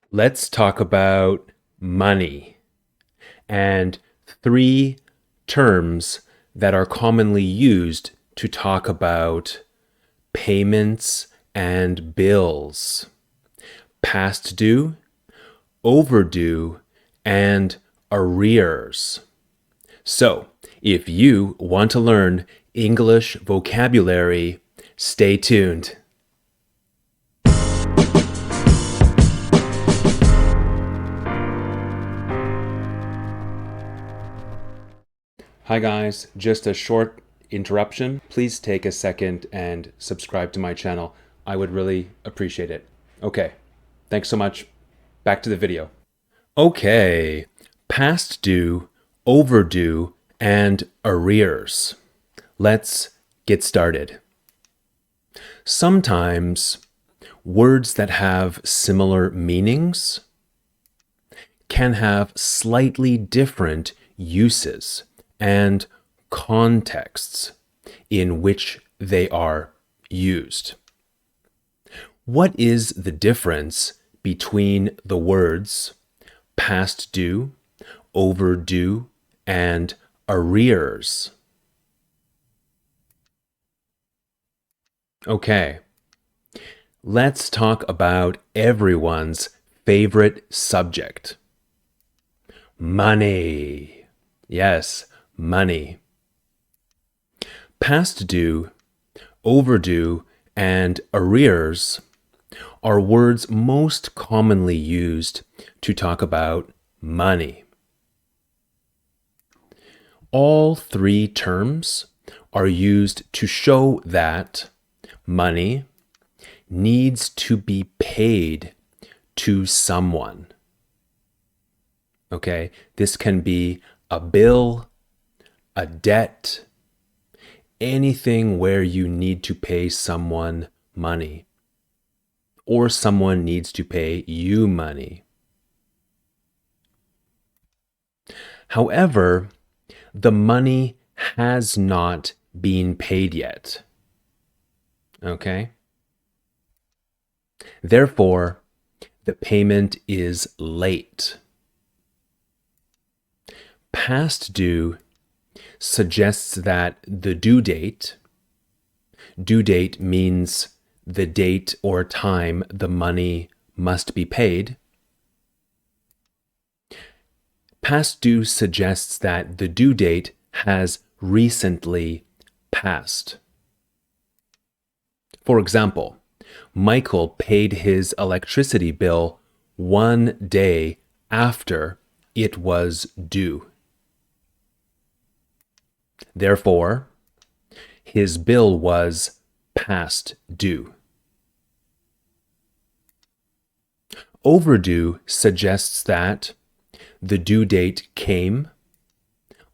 Let's talk about money and three terms that are commonly used to talk about payments and bills: past due, overdue, and arrears. So, if you want to learn English vocabulary, stay tuned. Hi guys, just a short interruption. Please take a second and subscribe to my channel. I would really appreciate it. Okay, thanks so much. Back to the video. Okay, past due, overdue, and arrears. Let's get started. Sometimes words that have similar meanings can have slightly different uses and contexts in which they are used. What is the difference between the words past due, overdue, and arrears? Okay, let's talk about everyone's favorite subject: money. Yes, money. Past due, overdue, and arrears are words most commonly used to talk about money. All three terms are used to show that money needs to be paid to someone. Okay, this can be a bill, a debt, anything where you need to pay someone money, or someone needs to pay you money. However, the money has not been paid yet. Okay? Therefore, the payment is late. Past due suggests that the due date means the date or time the money must be paid. Past due suggests that the due date has recently passed. For example, Michael paid his electricity bill 1 day after it was due. Therefore, his bill was past due. Overdue suggests that the due date came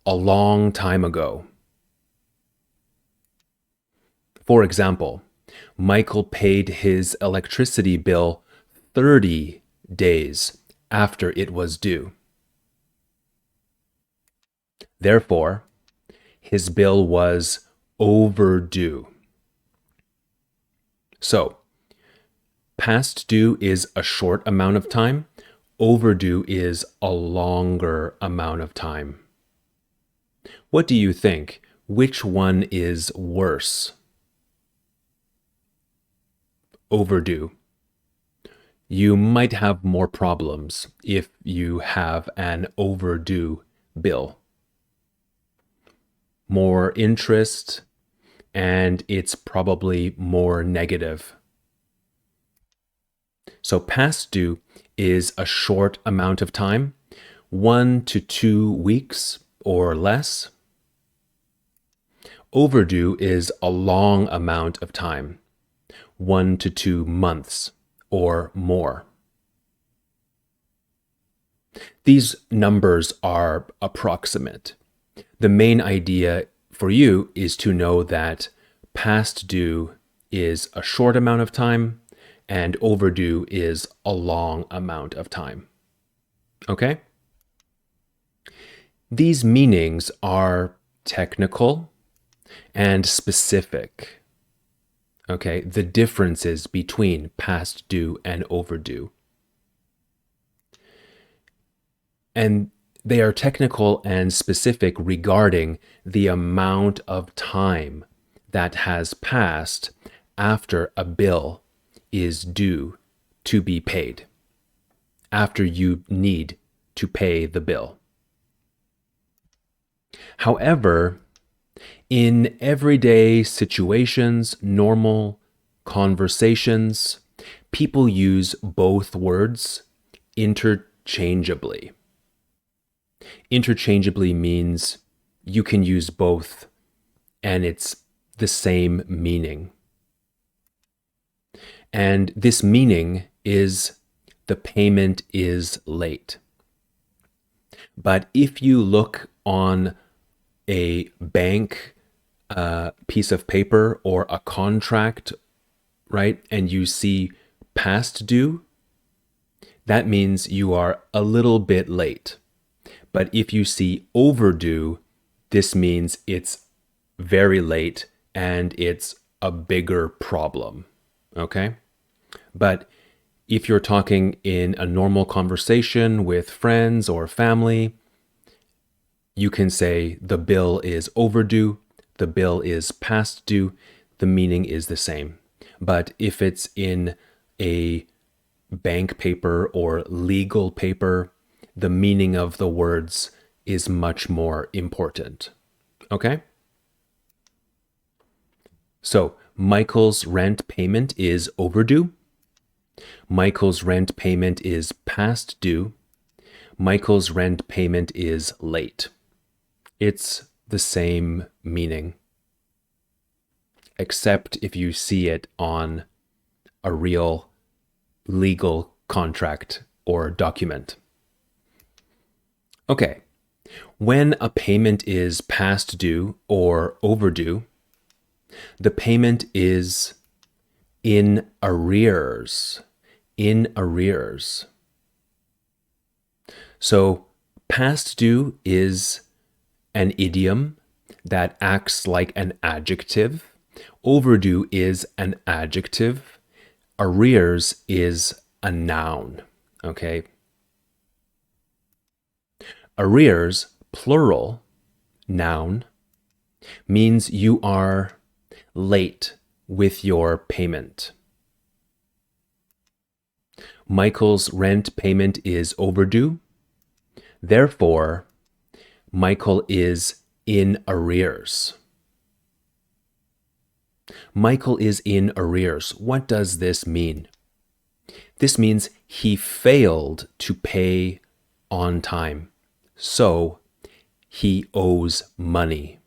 a long time ago. For example, Michael paid his electricity bill 30 days after it was due. Therefore, his bill was overdue. So, past due is a short amount of time. Overdue is a longer amount of time. What do you think? Which one is worse? Overdue. You might have more problems if you have an overdue bill. More interest, and it's probably more negative. So past due is a short amount of time, 1 to 2 weeks or less. Overdue is a long amount of time, 1 to 2 months or more. These numbers are approximate. The main idea for you is to know that past due is a short amount of time and overdue is a long amount of time. Okay? These meanings are technical and specific. Okay, the differences between past due and overdue. And they are technical and specific regarding the amount of time that has passed after a bill is due to be paid, after you need to pay the bill. However, in everyday situations, normal conversations, people use both words interchangeably. Interchangeably means you can use both and it's the same meaning. And this meaning is the payment is late. But if you look on a bank piece of paper or a contract, right, and you see past due, that means you are a little bit late. But if you see overdue, this means it's very late and it's a bigger problem, okay? But if you're talking in a normal conversation with friends or family, you can say the bill is overdue, the bill is past due, the meaning is the same. But if it's in a bank paper or legal paper, the meaning of the words is much more important. Okay? So, Michael's rent payment is overdue. Michael's rent payment is past due. Michael's rent payment is late. It's the same meaning, except if you see it on a real legal contract or document. Okay, when a payment is past due or overdue, the payment is in arrears. In arrears. So past due is an idiom that acts like an adjective. Overdue is an adjective. Arrears is a noun, okay? Arrears, plural, noun, means you are late with your payment. Michael's rent payment is overdue. Therefore, Michael is in arrears. Michael is in arrears. What does this mean? This means he failed to pay on time, so he owes money.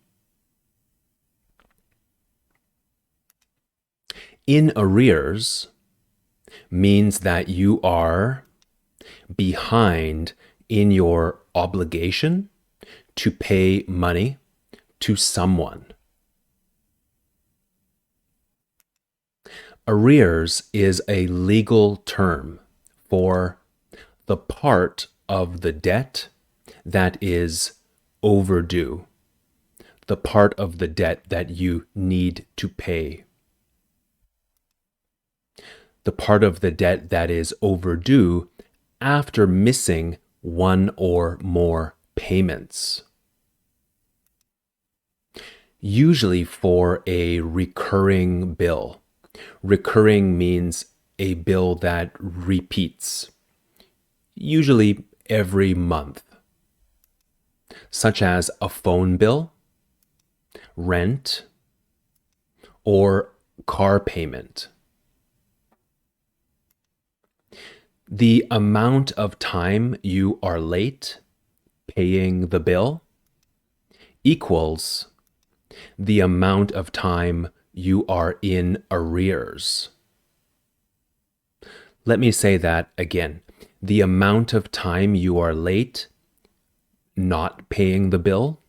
In arrears means that you are behind in your obligation to pay money to someone. Arrears is a legal term for the part of the debt that is overdue, the part of the debt that you need to pay. The part of the debt that is overdue after missing one or more payments. Usually for a recurring bill. Recurring means a bill that repeats, usually every month, such as a phone bill, rent, or car payment. The amount of time you are late paying the bill equals the amount of time you are in arrears. Let me say that again. The amount of time you are late not paying the bill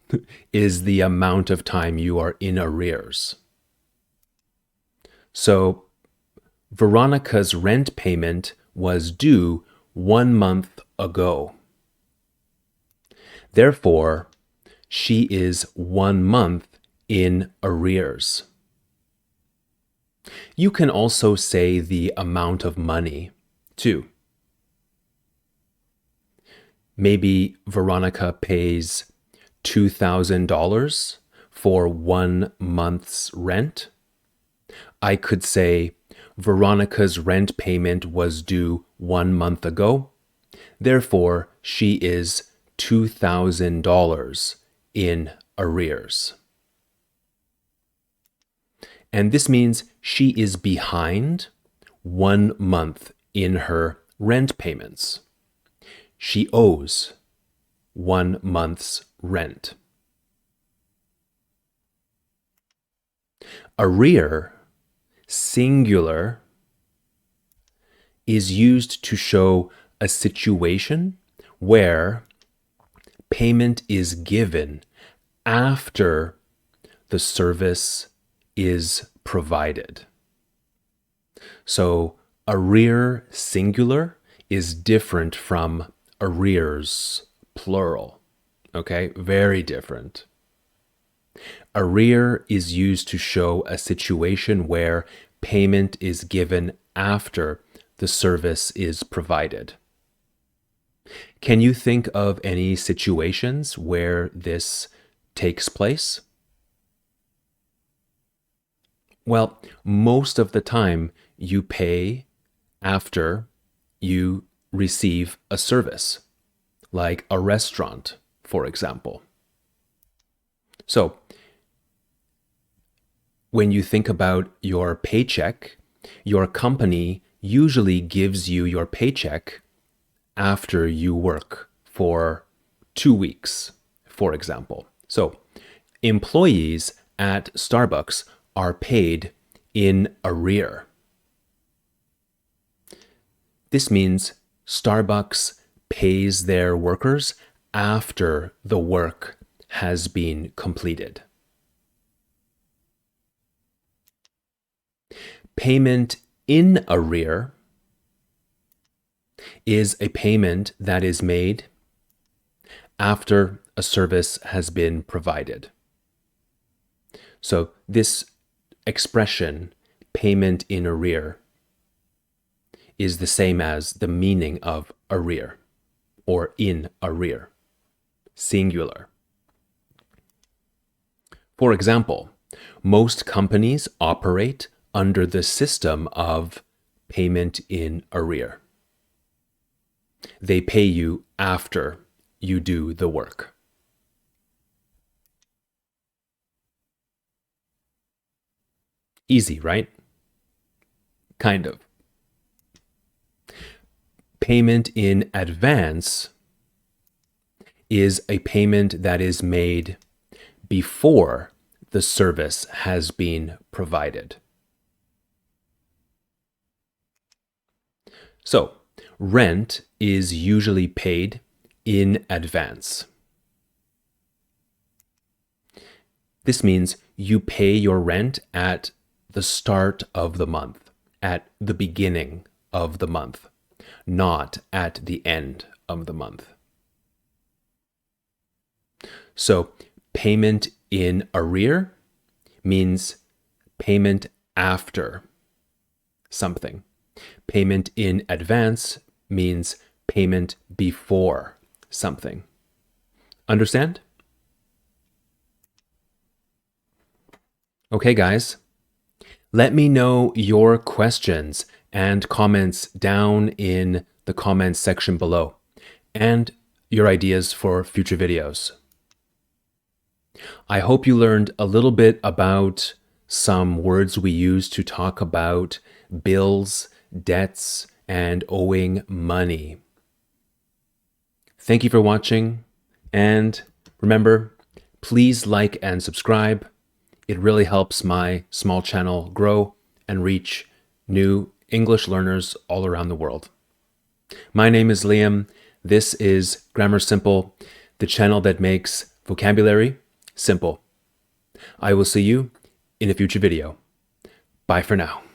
is the amount of time you are in arrears. So, Veronica's rent payment was due 1 month ago. Therefore, she is 1 month in arrears. You can also say the amount of money, too. Maybe Veronica pays $2,000 for 1 month's rent. I could say Veronica's rent payment was due 1 month ago. Therefore, she is $2,000 in arrears. And this means she is behind 1 month in her rent payments. She owes 1 month's rent. Arrear, singular, is used to show a situation where payment is given after the service is provided. So arrear singular is different from arrears plural. Okay, very different. Arrear is used to show a situation where payment is given after the service is provided. Can you think of any situations where this takes place? Well, most of the time you pay after you receive a service, like a restaurant, for example. So, when you think about your paycheck, your company usually gives you your paycheck after you work for 2 weeks, for example. So, employees at Starbucks are paid in arrear. This means Starbucks pays their workers after the work has been completed. Payment in arrear is a payment that is made after a service has been provided. So this expression, payment in arrear, is the same as the meaning of arrear or in arrear, singular. For example, most companies operate under the system of payment in arrear. They pay you after you do the work. Easy, right? Kind of. Payment in advance is a payment that is made before the service has been provided. So, rent is usually paid in advance. This means you pay your rent at the start of the month, at the beginning of the month, not at the end of the month. So, payment in arrear means payment after something. Payment in advance means payment before something. Understand? Okay, guys. Let me know your questions and comments down in the comments section below, and your ideas for future videos. I hope you learned a little bit about some words we use to talk about bills, debts, and owing money. Thank you for watching, and remember, please like and subscribe. It really helps my small channel grow and reach new English learners all around the world. My name is Liam. This is Grammar Simple, the channel that makes vocabulary simple. I will see you in a future video. Bye for now.